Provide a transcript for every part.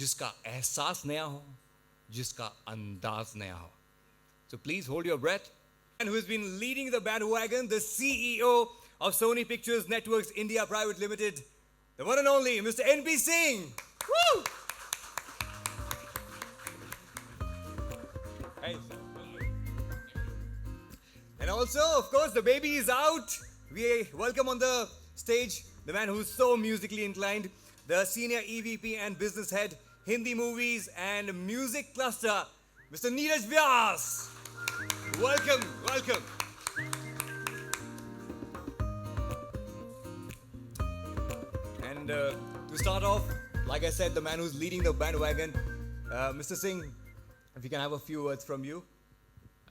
जिसका एहसास नया हो, जिसका अंदाज नया हो. So please hold your breath. And who has been leading the bandwagon, the CEO of Sony Pictures Networks India Private Limited, the one and only Mr. N.B. Singh. Woo! Hey. And also, of course, the baby is out. We welcome on the stage the man who's so musically inclined, the senior EVP and business head, Hindi movies and music cluster, Mr. Neeraj Vyas. Welcome, welcome. And to start off, like I said, the man who's leading the bandwagon, Mr. Singh, if we can have a few words from you.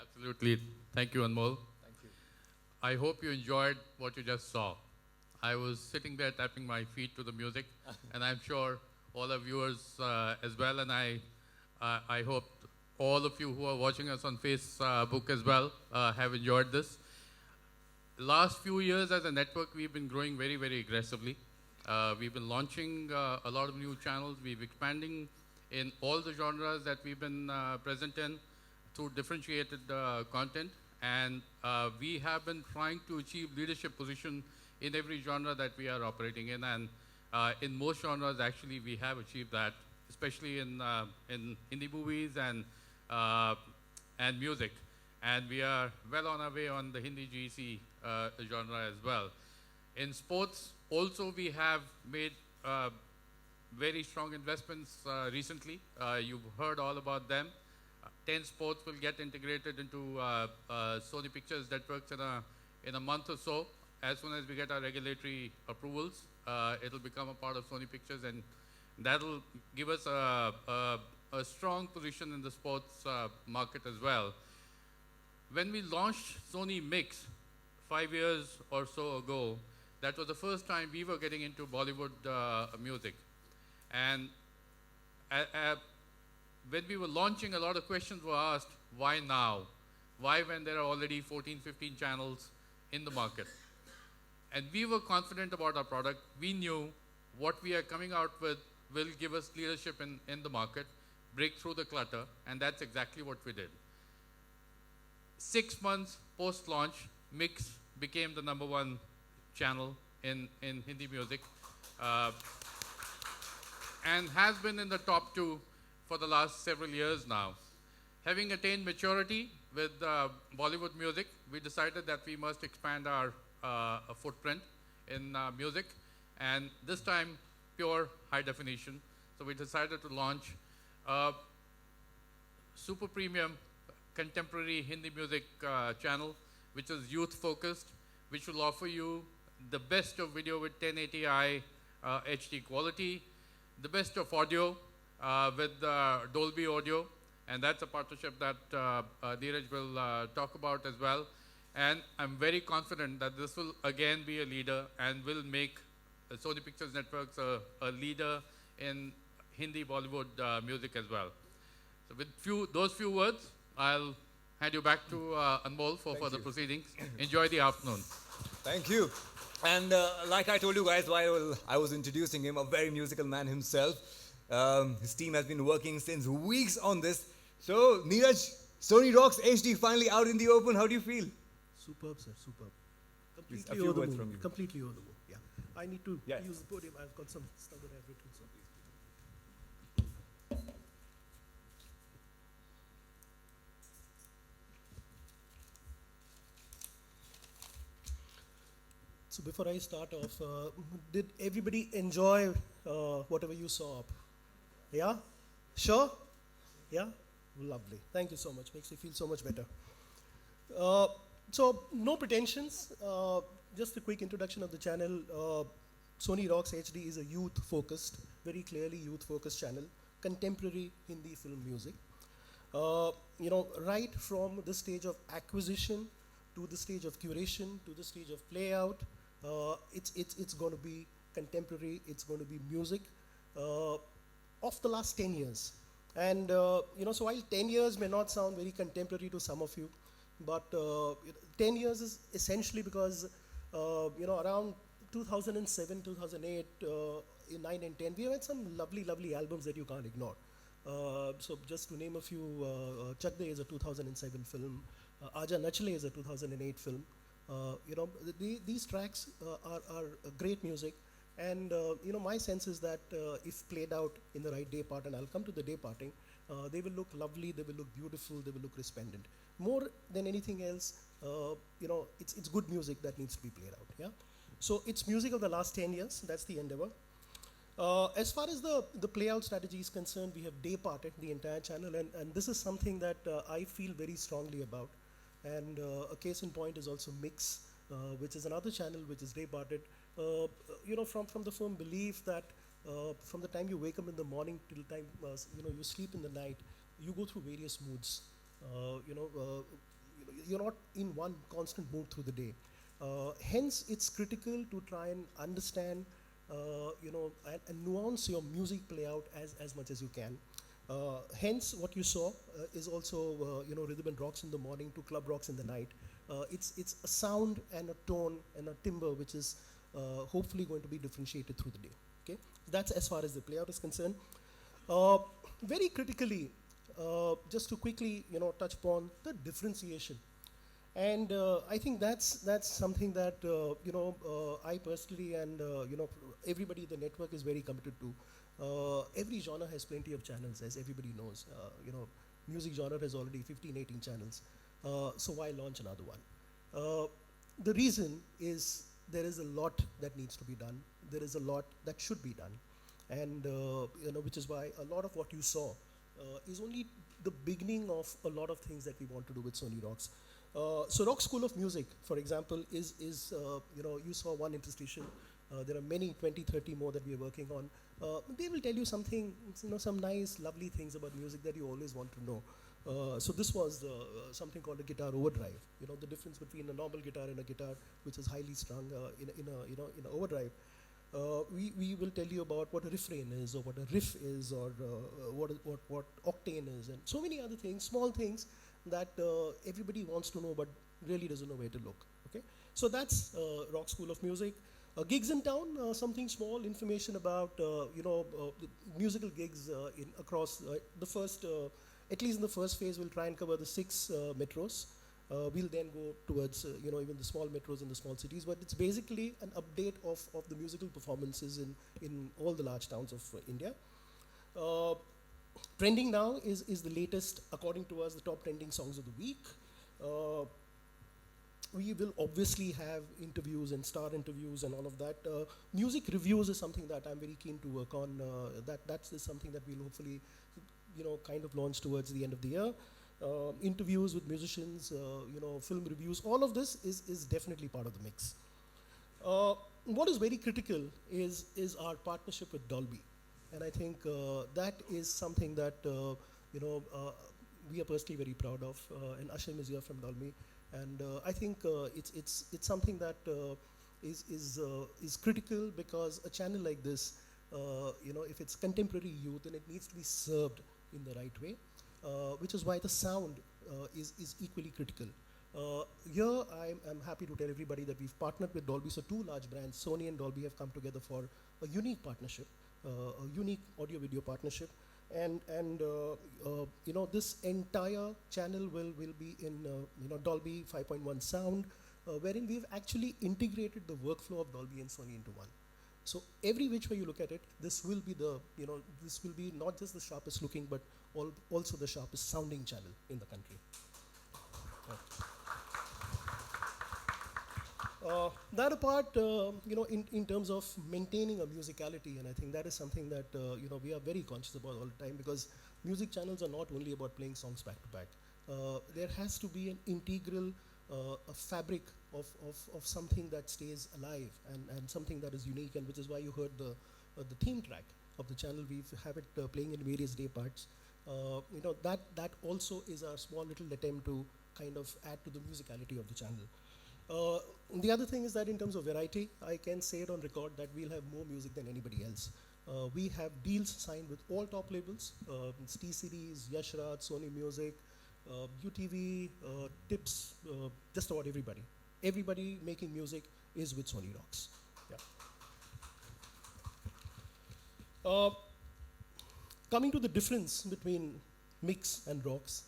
Absolutely. Thank you, Anmol. Thank you. I hope you enjoyed what you just saw. I was sitting there tapping my feet to the music, and I'm sure all the viewers as well, and I hope all of you who are watching us on Facebook as well have enjoyed this. Last few years as a network, we've been growing very, very aggressively. We've been launching a lot of new channels. We've expanding in all the genres that we've been present in through differentiated content. And we have been trying to achieve leadership position in every genre that we are operating in. And in most genres, actually, we have achieved that, especially in Hindi movies and music. And we are well on our way on the Hindi GC genre as well. In sports, also, we have made very strong investments recently. You've heard all about them. 10 sports will get integrated into Sony Pictures Networks in a month or so. As soon as we get our regulatory approvals, it'll become a part of Sony Pictures, and that'll give us a strong position in the sports market as well. When we launched Sony Mix 5 years or so ago, that was the first time we were getting into Bollywood music. And when we were launching, a lot of questions were asked, why now? Why when there are already 14, 15 channels in the market? And we were confident about our product. We knew what we are coming out with will give us leadership in the market, break through the clutter, and that's exactly what we did. 6 months post-launch, Mix became the #1 channel in Hindi music, and has been in the top 2 for the last several years now. Having attained maturity with Bollywood music, we decided that we must expand our footprint in music, and this time pure high definition. So we decided to launch a super premium contemporary Hindi music channel, which is youth focused, which will offer you the best of video with 1080i HD quality, the best of audio with Dolby Audio, and that's a partnership that Neeraj will talk about as well. And I'm very confident that this will again be a leader and will make Sony Pictures Networks a leader in Hindi Bollywood music as well. So with those few words, I'll hand you back to Anmol for further proceedings. Enjoy the afternoon. Thank you. And like I told you guys while I was introducing him, a very musical man himself. His team has been working since weeks on this. So, Neeraj, Sony Rox HD finally out in the open. How do you feel? Superb, sir, superb. Please, Completely a few over the words moon. from you. Completely over the moon. Yeah. I need to Yes. use the podium. I've got some stuff that I've written. So. So before I start off, did everybody enjoy whatever you saw up? Yeah? Sure? Yeah? Lovely. Thank you so much. Makes me feel so much better. So no pretensions. Just a quick introduction of the channel. Sony Rox HD is a youth-focused, very clearly youth-focused channel, contemporary Hindi film music. Right from the stage of acquisition to the stage of curation to the stage of playout, it's going to be contemporary. It's going to be music of the last 10 years. And so while 10 years may not sound very contemporary to some of you, but 10 years is essentially because around 2007, 2008, in 9 and 10, we have had some lovely albums that you can't ignore. So just to name a few, Chak De is a 2007 film, Aaja Nachle is a 2008 film. These tracks are great music, and my sense is that if played out in the right day part, and I'll come to the day parting, they will look lovely, they will look beautiful, they will look resplendent. More than anything else, it's good music that needs to be played out. Yeah. So it's music of the last 10 years. That's the endeavor. As far as the playout strategy is concerned, we have day parted the entire channel, and this is something that I feel very strongly about. And a case in point is also Mix, which is another channel which is day parted. From the firm belief that from the time you wake up in the morning till the time you sleep in the night, you go through various moods. You're not in one constant mood through the day. Hence, it's critical to try and understand, and nuance your music playout as much as you can. Hence, what you saw is also, rhythm and rocks in the morning to club rocks in the night. It's a sound and a tone and a timbre which is hopefully going to be differentiated through the day. Okay, that's as far as the playout is concerned. Very critically, just to quickly, touch upon the differentiation. And I think that's something that I personally and everybody in the network is very committed to. Every genre has plenty of channels, as everybody knows. Music genre has already 15, 18 channels. So why launch another one? The reason is there is a lot that needs to be done. There is a lot that should be done, and which is why a lot of what you saw is only the beginning of a lot of things that we want to do with Sony Rox. So Rock School of Music, for example, is you saw one interstitial. There are many, 20, 30 more that we are working on. They will tell you something, some nice, lovely things about music that you always want to know. So this was something called a guitar overdrive. The difference between a normal guitar and a guitar which is highly strung in a overdrive. We will tell you about what a refrain is, or what a riff is, or what octane is, and so many other things, small things that everybody wants to know but really doesn't know where to look. Okay, so that's Rock School of Music. Gigs in town, something small, information about the musical gigs across the first, at least in the first phase, we'll try and cover the 6 metros. We'll then go towards even the small metros in the small cities, but it's basically an update of the musical performances in all the large towns of India. Trending now is the latest, according to us, the top trending songs of the week. We will obviously have interviews and star interviews and all of that. Music reviews is something that I'm very keen to work on. That's something that we'll hopefully, kind of launch towards the end of the year. Interviews with musicians, film reviews, all of this is definitely part of the mix. What is very critical is our partnership with Dolby. And I think that is something that we are personally very proud of. And Ashim is here from Dolby, and I think it's something that is critical, because a channel like this, if it's contemporary youth, then it needs to be served in the right way, which is why the sound is equally critical. Here I'm happy to tell everybody that we've partnered with Dolby. So 2 large brands, Sony and Dolby, have come together for a unique partnership. A unique audio-video partnership, and this entire channel will be in Dolby 5.1 sound, wherein we've actually integrated the workflow of Dolby and Sony into one. So every which way you look at it, this will be this will be not just the sharpest looking, but also the sharpest sounding channel in the country. That apart, in terms of maintaining a musicality, and I think that is something that we are very conscious about all the time, because music channels are not only about playing songs back to back. There has to be an integral a fabric of something that stays alive and something that is unique, and which is why you heard the theme track of the channel. We have it playing in various day parts. That also is our small little attempt to kind of add to the musicality of the channel. The other thing is that in terms of variety, I can say it on record that we'll have more music than anybody else. We have deals signed with all top labels, T-Series, Yash Raj, Sony Music, UTV, Tips, just about everybody. Everybody making music is with Sony Rox. Yeah. Uh, Coming to the difference between Mix and Rox,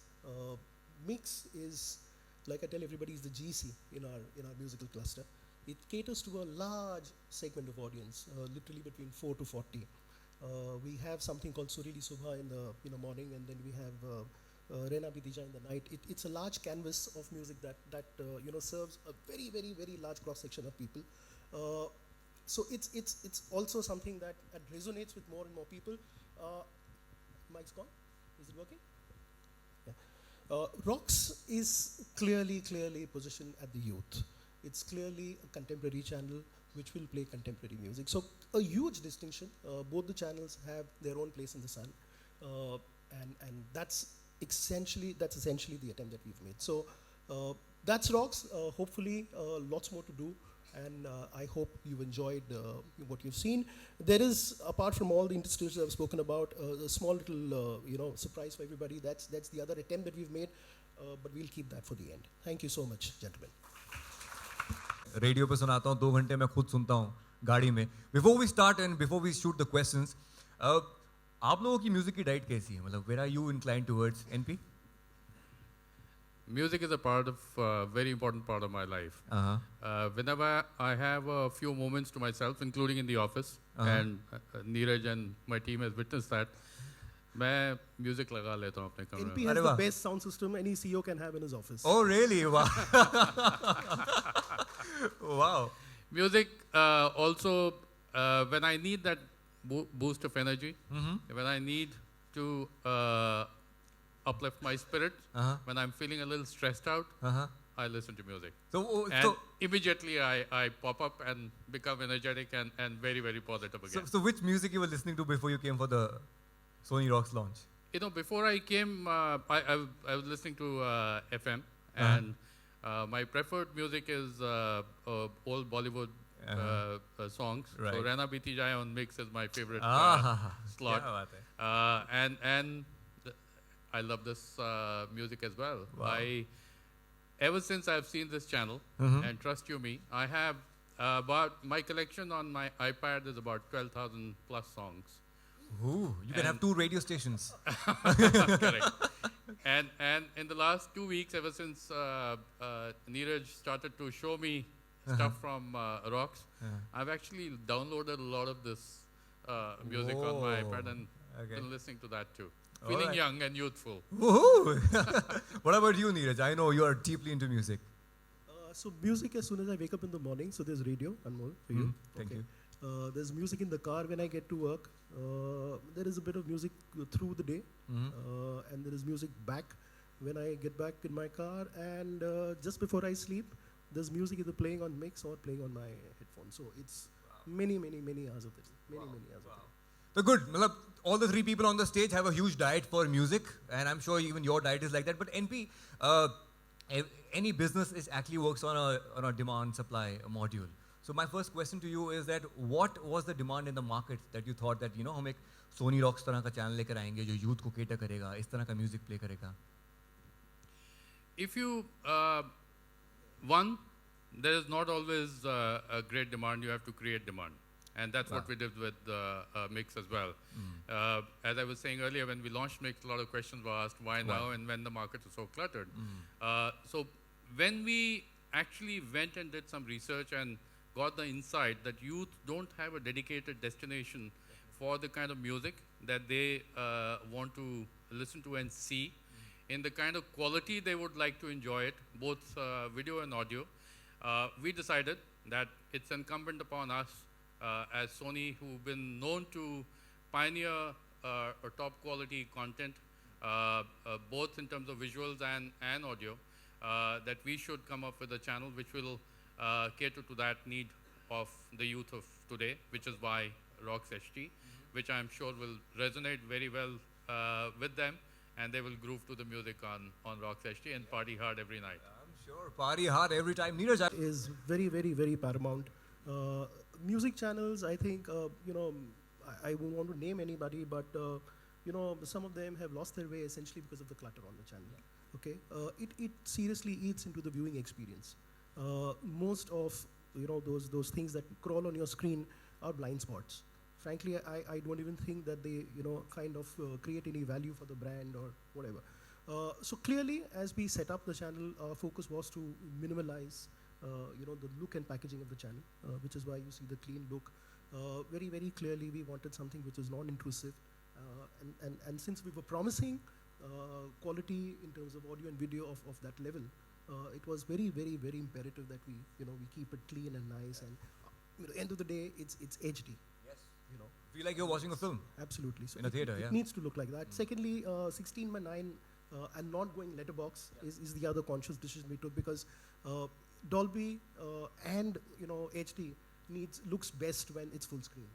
Mix is, like I tell everybody, is the GC in our musical cluster. It caters to a large segment of audience, literally between 4 to 40. We have something called Surili Subha in the morning, and then we have Rena Bidija in the night. It's a large canvas of music that serves a very, very, very large cross section of people. So it's also something that resonates with more and more people. Mic's gone. Is it working? Yeah. Rox is clearly positioned at the youth. It's clearly a contemporary channel which will play contemporary music. So a huge distinction. Both the channels have their own place in the sun, and that's essentially the attempt that we've made. So that's Rox. Hopefully, lots more to do. And I hope you enjoyed what you've seen. There is, apart from all the industries I've spoken about, a small little surprise for everybody. That's the other attempt that we've made, but we'll keep that for the end. Thank you so much, gentlemen. Radio पे सुनाता हूँ 2 घंटे मैं खुद सुनता हूँ गाड़ी में. Before we start and before we shoot the questions, आप लोगों की म्यूजिक की डाइट कैसी है? मतलब where are you inclined towards, NP? Music is a very important part of my life. Whenever I have a few moments to myself, including in the office, and Neeraj and my team has witnessed that, मैं music लगा लेता हूँ अपने कमरे में. NP has the best sound system any CEO can have in his office. Oh really? Wow. Wow. Music also, when I need that boost of energy, when I need to uplift my spirit, when I'm feeling a little stressed out, I listen to music. So immediately I pop up and become energetic and very, very positive again. So which music you were listening to before you came for the Sony Rox launch? Before I came, I was listening to FM, and my preferred music is old Bollywood songs. Right. So Rana Biti Jai on Mix is my favorite slot. And I love this music as well. Wow. Ever since I've seen this channel, and trust you me, I have my collection on my iPad is about 12,000 plus songs. Ooh, you can have 2 radio stations. Correct. And in the last 2 weeks, ever since Neeraj started to show me stuff from Rox, I've actually downloaded a lot of this music on my iPad and been listening to that too. Feeling young and youthful. Woohoo! What about you, Neeraj? I know you are deeply into music. So music as soon as I wake up in the morning. So there's radio, Anmol, for you. Thank you. There's music in the car when I get to work. There is a bit of music through the day, and there is music back when I get back in my car. And just before I sleep, there's music either playing on mix or playing on my headphones. So it's many hours of it. Many hours of it. So good. All the 3 people on the stage have a huge diet for music, and I'm sure even your diet is like that. But NP, any business actually works on a demand supply module. So my first question to you is that what was the demand in the market that you thought that हम एक Sony Rox तरह का channel लेकर आएंगे जो youth को cater करेगा, इस तरह का music play करेगा? If you there is not always a great demand. You have to create demand. And that's what we did with Mix as well. As I was saying earlier, when we launched Mix, a lot of questions were asked, why now, and when the market is so cluttered. So when we actually went and did some research and got the insight that youth don't have a dedicated destination for the kind of music that they want to listen to and see, in the kind of quality they would like to enjoy it, both video and audio, we decided that it's incumbent upon us as Sony, who've been known to pioneer top quality content, both in terms of visuals and audio, that we should come up with a channel which will cater to that need of the youth of today, which is why Rox HT, which I'm sure will resonate very well with them, and they will groove to the music on Rox HT and party hard every night. I'm sure, party hard every time. Neeraj is very paramount. Music channels, I think, I won't want to name anybody, but some of them have lost their way essentially because of the clutter on the channel. Okay, it seriously eats into the viewing experience. Most of those things that crawl on your screen are blind spots. frankly, I don't even think that they, kind of create any value for the brand or whatever. So clearly, as we set up the channel, our focus was to minimalize, the look and packaging of the channel, which is why you see the clean look. Very, very clearly, we wanted something which was non-intrusive, and since we were promising quality in terms of audio and video of that level, it was very, very, very imperative that we keep it clean and nice, and at the end of the day, it's HD. Yes. You know, Feel like you're watching a film. absolutely. So In a theater, it yeah. needs to look like that. Secondly, 16:9 and not going letterbox is the other conscious decision we took, because Dolby and HD looks best when it's full screen.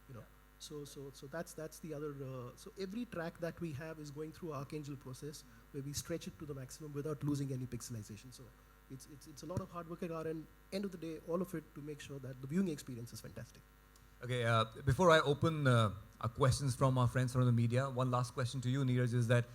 You know, so that's the other. So every track that we have is going through Archangel process, where we stretch it to the maximum without losing any pixelization. So it's a lot of hard work at our end. End of the day, all of it to make sure that the viewing experience is fantastic. Okay, before I open our questions from our friends from the media, one last question to you, Neeraj, is that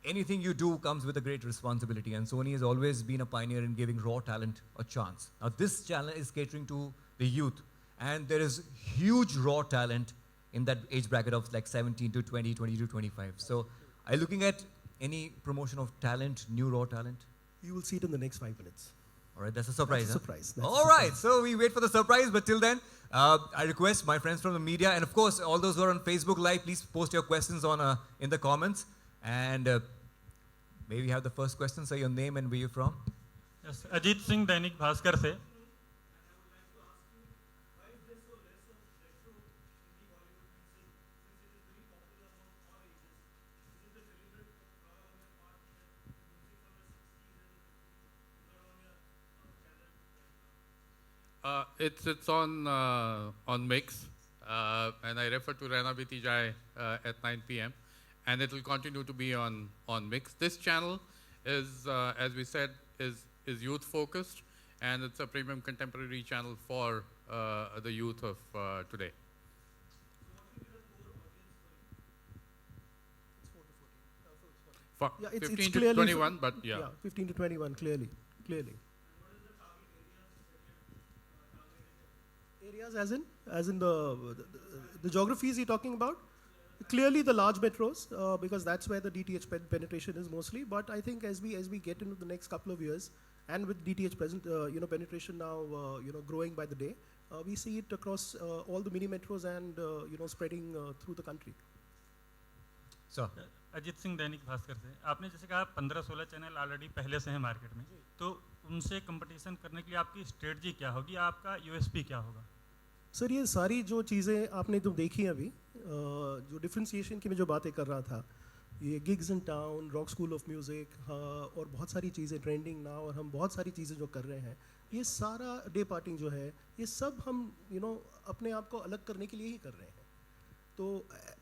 anything you do comes with a great responsibility, and Sony has always been a pioneer in giving raw talent a chance. Now, this channel is catering to the youth, and there is huge raw talent in that age bracket of like 17 to 20, 20 to 25. So, are you looking at any promotion of talent, new raw talent? You will see it in the next 5 minutes. All right, that's a surprise. That's a huh? surprise. That's a All right, surprise. so we wait for the surprise, but till then, I request my friends from the media, and of course, all those who are on Facebook Live, please post your questions on in the comments. And may we have the first question, sir, your name and where you're from? Yes, Ajit Singh Dainik Bhaskar से. It's on Mix, and I refer to Rana Biti Jai at 9 p.m. and it will continue to be on Mix. This channel is, as we said, is youth focused, and it's a premium contemporary channel for the youth of today. Yeah, it's 15 to clearly 21, but yeah. 15 to 21, clearly. Areas as in the geographies you're talking about? Clearly the large metros, because that's where the DTH penetration is mostly. But I think as we get into the next couple of years, and with DTH penetration now growing by the day, we see it across all the mini metros and spreading through the country. Sir. Ajit Singh Dainik Bhaskar से. आपने जैसे कहा 15-16 channel already पहले से हैं market में, तो उनसे कंपटीशन करने के लिए आपकी स्ट्रेटजी क्या होगी, आपका यूएसपी क्या होगा? सर, ये सारी जो चीज़ें आपने तो देखी अभी, जो डिफ्रेंसिएशन की मैं जो बातें कर रहा था, ये gigs in town, rock school of music, और बहुत सारी चीज़ें ट्रेंडिंग नाउ, और हम बहुत सारी चीज़ें जो कर रहे हैं, ये सारा डे पार्टिंग जो है, ये सब हम अपने आप को अलग करने के लिए ही कर रहे हैं. तो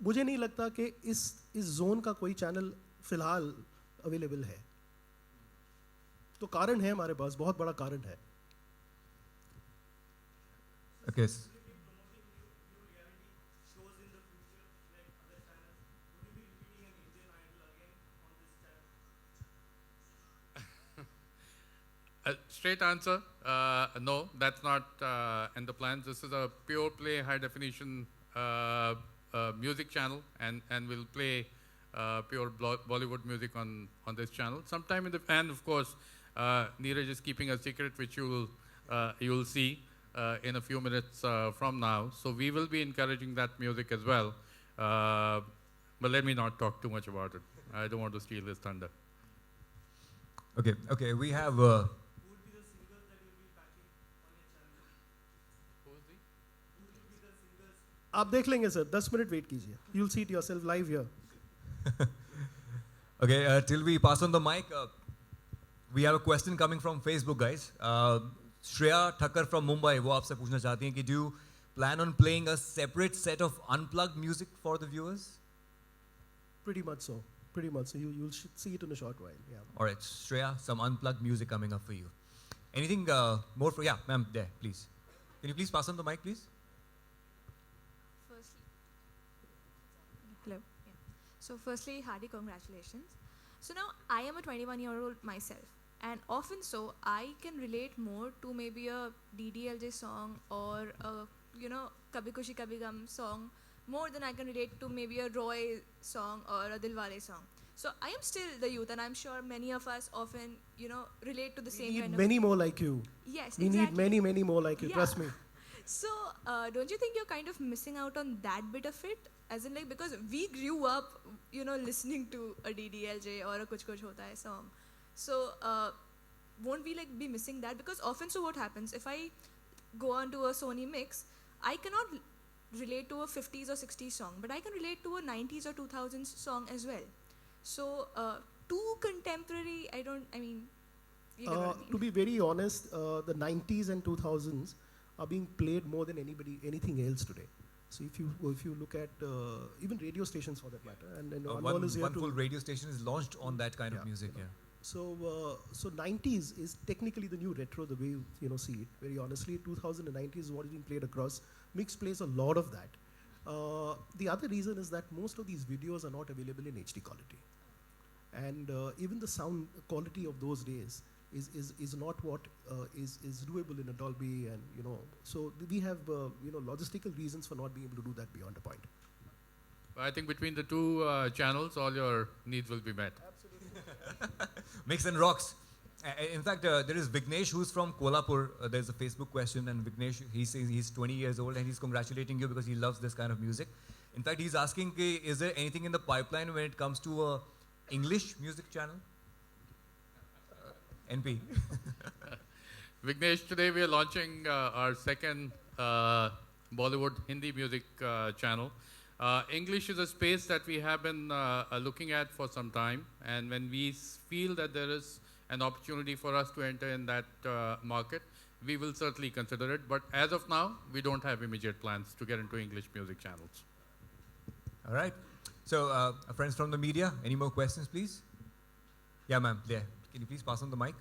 मुझे नहीं लगता कि इस जोन का कोई चैनल फिलहाल अवेलेबल है. तो कारण है हमारे पास, बहुत बड़ा कारण है. Okay. Straight answer, no, that's not in the plans. This is a pure play, high definition music channel, and we'll play pure Bollywood music on this channel. Sometime in the, and of course, Neeraj is keeping a secret which you'll see in a few minutes from now. So we will be encouraging that music as well. But let me not talk too much about it. I don't want to steal his thunder. Okay, we have... आप देख लेंगे sir, 10 minute wait कीजिए. You'll see it yourself live here. Okay, till we pass on the mic, we have a question coming from Facebook, guys. Shreya Thakkar from Mumbai, वो आपसे पूछना चाहती हैं कि do you plan on playing a separate set of unplugged music for the viewers? Pretty much so. You'll see it in a short while. Yeah. All right, Shreya, some unplugged music coming up for you. Anything more for... Yeah, ma'am, there, please. Can you please pass on the mic, please? Hello. Yeah. So firstly, hearty congratulations. So now I am a 21-year-old myself, and often I can relate more to maybe a DDLJ song or a Kabhi Khushi Kabhi Gum song more than I can relate to maybe a Roy song or a Dilwale song. So I am still the youth, and I'm sure many of us often, relate to the We same need kind of. many more like you. Yes, We exactly. need many more like you. Yeah. Trust me. So, don't you think you're kind of missing out on that bit of it? As in, like, because we grew up, listening to a DDLJ or a Kuch Kuch Hota Hai song. So, won't we like be missing that? Because often, so what happens if I go onto a Sony mix, I cannot relate to a 50s or 60s song, but I can relate to a 90s or 2000s song as well. So, too contemporary. You get what I mean. To be very honest, the 90s and 2000s are being played more than anything else today. So if you look at even radio stations for that matter, and Anmol is here one to full radio station is launched on that kind of music. Yeah. So 90s is technically the new retro, the way you see it. Very honestly, 2000 and 90s is what is being played across. Mix plays a lot of that. The other reason is that most of these videos are not available in HD quality, and even the sound quality of those days is not what is doable in a Dolby, and so we have logistical reasons for not being able to do that beyond a point. I think between the two channels, all your needs will be met. Mix and Rocks. In fact, there is Vignesh who's from Kolhapur. There's a Facebook question, and Vignesh, he says he's 20 years old and he's congratulating you because he loves this kind of music. In fact, he's asking, is there anything in the pipeline when it comes to a English music channel? NP. Vignesh, today we are launching our second Bollywood Hindi music channel. English is a space that we have been looking at for some time, and when we feel that there is an opportunity for us to enter in that market, we will certainly consider it. But as of now, we don't have immediate plans to get into English music channels. All right. So, friends from the media, any more questions, please? Yeah, ma'am. Yeah. Can you please pass on the mic?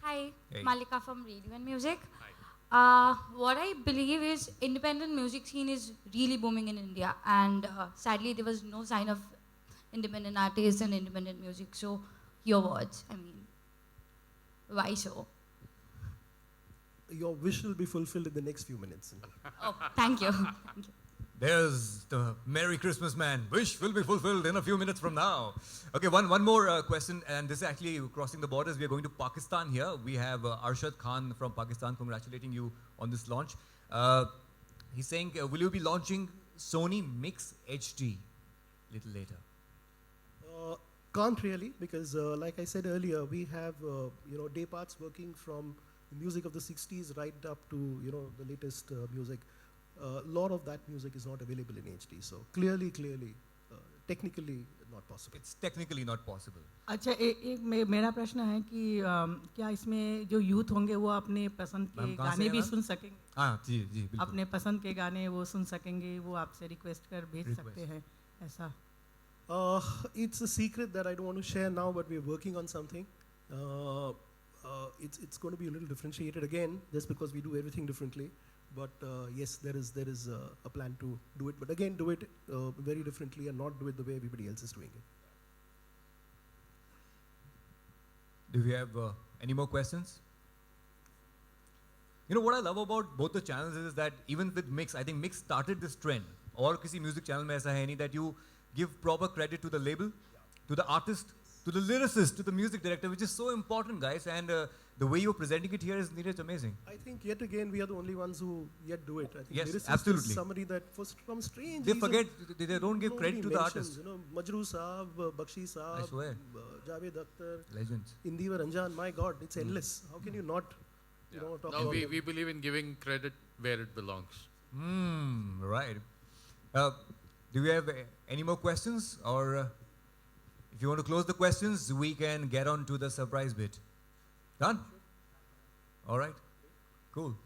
Hi, Hey. Malika from Radio and Music. Hi. What I believe is independent music scene is really booming in India, and sadly there was no sign of independent artists and independent music. So, your words. Why so? Your wish will be fulfilled in the next few minutes. Oh, thank you. Thank you. There's the Merry Christmas man. Wish will be fulfilled in a few minutes from now. Okay, one more question, and this is actually crossing the borders. We are going to Pakistan here. We have Arshad Khan from Pakistan congratulating you on this launch. He's saying, will you be launching Sony Mix HD little later? Can't really, because like I said earlier, we have day parts working from the music of the 60s right up to the latest music. A lot of that music is not available in HD, so clearly, technically not possible. It's technically not possible. अच्छा एक मेरा प्रश्न है कि क्या इसमें जो youth होंगे वो अपने पसंद के मैम, कहाँ से गाने हैं भी मैम? सुन सकेंगे हाँ जी जी बिल्कुल. अपने पसंद के गाने वो सुन सकेंगे वो आपसे रिक्वेस्ट कर भेज Request. सकते हैं ऐसा It's a secret that I don't want to share now, but we're working on something. It's going to be a little differentiated again, just because we do everything differently. But yes, there is a plan to do it, but again, do it very differently and not do it the way everybody else is doing it. Do we have any more questions? You know what I love about both the channels is that even with Mix, I think Mix started this trend. और किसी music channel में ऐसा है नहीं that you give proper credit to the label, to the artist, to the lyricist, to the music director, which is so important, guys. And the way you're presenting it here is needed amazing. I think yet again we are the only ones who yet do it. I think Yes, lyricist absolutely. is somebody that from strange They reason forget, they don't give credit to nobody the mentions, artist. Majroo Saab, Bakshi Saab, swear. Javed Akhtar, Legends. Indiva Ranjan. My God, it's endless. How can you not, talk No, about we, them? we believe in giving credit where it belongs. Right. Do we have any more questions? Or if you want to close the questions, we can get on to the surprise bit. Done? All right. Cool.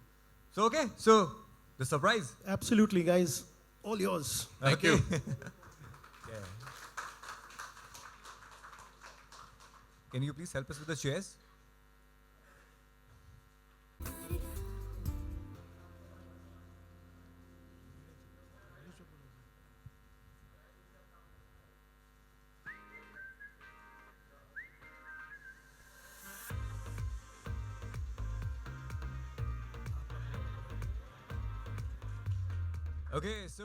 So, okay. So, the surprise. Absolutely, guys. All yours. Thank you. Yeah. Can you please help us with the chairs? Okay, so